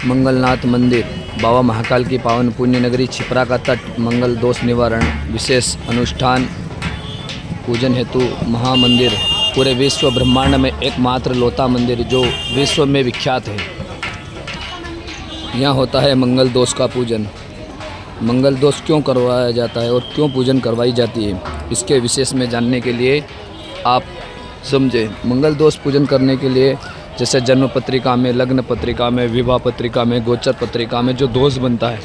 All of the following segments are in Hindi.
मंगलनाथ मंदिर, बाबा महाकाल की पावन पुण्य नगरी छिपरा का तट, मंगल दोष निवारण, विशेष अनुष्ठान, पूजन हेतु महामंदिर, पूरे विश्व ब्रह्मांड में एकमात्र लौता मंदिर जो विश्व में विख्यात है। यहाँ होता है मंगल दोष का पूजन। मंगल दोष क्यों करवाया जाता है और क्यों पूजन करवाई जाती है, इसके विशेष में जानने के लिए आप समझे। मंगल दोष पूजन करने के लिए जैसे जन्म पत्रिका में, लग्न पत्रिका में, विवाह पत्रिका में, गोचर पत्रिका में जो दोष बनता है,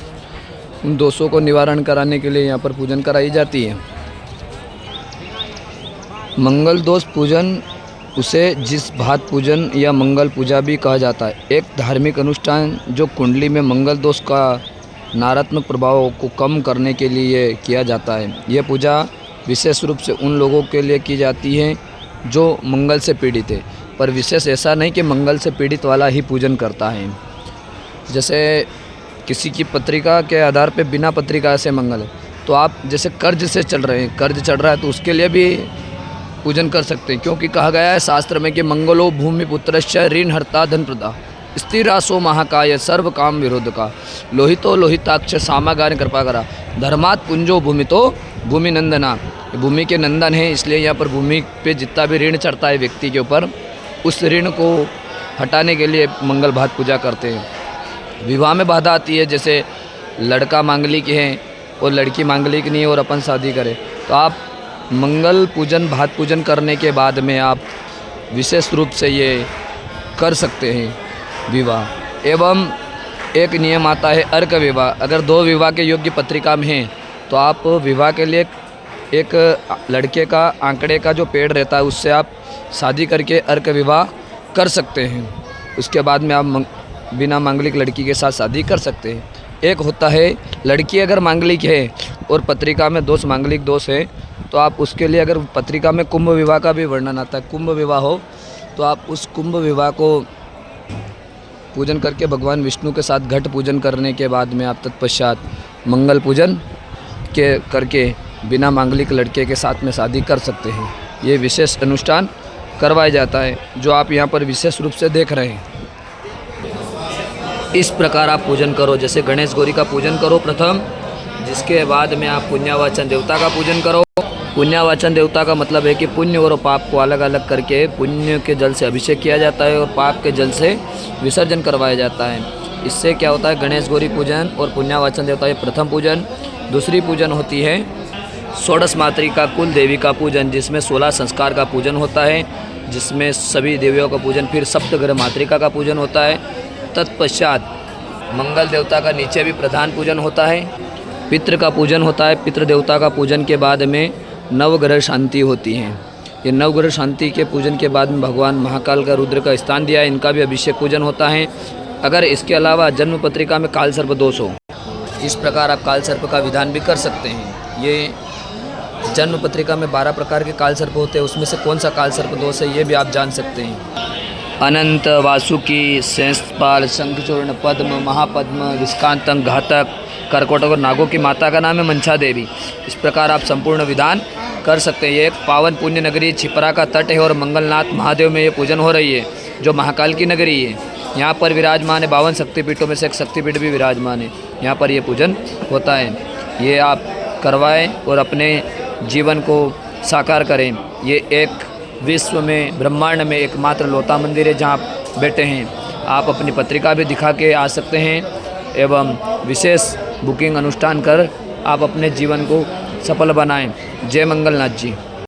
उन दोषों को निवारण कराने के लिए यहाँ पर पूजन कराई जाती है। मंगल दोष पूजन उसे जिस भात पूजन या मंगल पूजा भी कहा जाता है, एक धार्मिक अनुष्ठान जो कुंडली में मंगल दोष का नकारात्मक प्रभाव को कम करने के लिए किया जाता है। यह पूजा विशेष रूप से उन लोगों के लिए की जाती है जो मंगल से पीड़ित है, पर विशेष ऐसा नहीं कि मंगल से पीड़ित वाला ही पूजन करता है। जैसे किसी की पत्रिका के आधार पे बिना पत्रिका से मंगल है, तो आप जैसे कर्ज से चल रहे हैं, कर्ज चढ़ रहा है, तो उसके लिए भी पूजन कर सकते हैं, क्योंकि कहा गया है शास्त्र में कि मंगलो भूमि पुत्रश्च ऋण हर्ता धन प्रदा स्थिरासो महाकाय सर्व काम विरोध का लोहितो लोहिताक्ष सामागान कृपा करा धर्मात् पुंजो भूमि तो भूमि नंदना। भूमि के नंदन है, इसलिए यहाँ पर भूमि पे जितना भी ऋण चढ़ता है व्यक्ति के ऊपर, उस ऋण को हटाने के लिए मंगल भात पूजा करते हैं। विवाह में बाधा आती है, जैसे लड़का मांगलिक है और लड़की मांगलिक नहीं है और अपन शादी करें, तो आप मंगल पूजन भात पूजन करने के बाद में आप विशेष रूप से ये कर सकते हैं विवाह। एवं एक नियम आता है अर्क विवाह। अगर दो विवाह के योग्य पत्रिका में हैं तो आप विवाह के लिए एक लड़के का आंकड़े का जो पेड़ रहता है उससे आप शादी करके अर्क विवाह कर सकते हैं। उसके बाद में आप बिना मांगलिक लड़की के साथ शादी कर सकते हैं। एक होता है लड़की अगर मांगलिक है और पत्रिका में दोष मांगलिक दोष है, तो आप उसके लिए अगर पत्रिका में कुंभ विवाह का भी वर्णन आता है, कुंभ विवाह हो, तो आप उस कुंभ विवाह को पूजन करके भगवान विष्णु के साथ घट पूजन करने के बाद में आप तत्पश्चात मंगल पूजन के करके बिना मांगलिक लड़के के साथ में शादी कर सकते हैं। ये विशेष अनुष्ठान करवाया जाता है जो आप यहाँ पर विशेष रूप से देख रहे हैं। इस प्रकार आप पूजन करो। जैसे गणेश गौरी का पूजन करो प्रथम, जिसके बाद में आप पुण्यवाचन देवता का पूजन करो। पुण्यवाचन देवता का मतलब है कि पुण्य और पाप को अलग अलग करके पुण्य के जल से अभिषेक किया जाता है और पाप के जल से विसर्जन करवाया जाता है। इससे क्या होता है, गणेश गौरी पूजन और पुण्यवाचन देवता ये प्रथम पूजन। दूसरी पूजन होती है षोडश मातृका कुल देवी का पूजन, जिसमें 16 संस्कार का पूजन होता है, जिसमें सभी देवियों का पूजन, फिर सप्तग्रह मातृका का पूजन होता है। तत्पश्चात मंगल देवता का नीचे भी प्रधान पूजन होता है। पितृ का पूजन होता है। पितृ देवता का पूजन के बाद में नवग्रह शांति होती है। ये नवग्रह शांति के पूजन के बाद में भगवान महाकाल का रुद्र का स्थान दिया है, इनका भी अभिषेक पूजन होता है। अगर इसके अलावा जन्म पत्रिका में काल सर्प दोष हो, इस प्रकार आप काल सर्प का विधान भी कर सकते हैं। ये जन्म पत्रिका में 12 प्रकार के काल सर्प होते हैं, उसमें से कौन सा काल सर्प दोष है ये भी आप जान सकते हैं। अनंत, वासुकी, शेषपाल, शंखचूर्ण, पद्म, महापद्म, विस्कांतक, घातक, करकोटक और नागों की माता का नाम है मंचा देवी। इस प्रकार आप संपूर्ण विधान कर सकते हैं। ये एक पावन पुण्य नगरी छिपरा का तट है और मंगलनाथ महादेव में ये पूजन हो रही है, जो महाकाल की नगरी है। यहाँ पर विराजमान है 52 शक्तिपीठों में से एक शक्तिपीठ भी विराजमान है। यहाँ पर ये पूजन होता है। ये आप करवाएं और अपने जीवन को साकार करें। ये एक विश्व में ब्रह्मांड में एकमात्र लौता मंदिर है जहाँ आप बैठे हैं। आप अपनी पत्रिका भी दिखा के आ सकते हैं एवं विशेष बुकिंग अनुष्ठान कर आप अपने जीवन को सफल बनाएं। जय मंगलनाथ जी।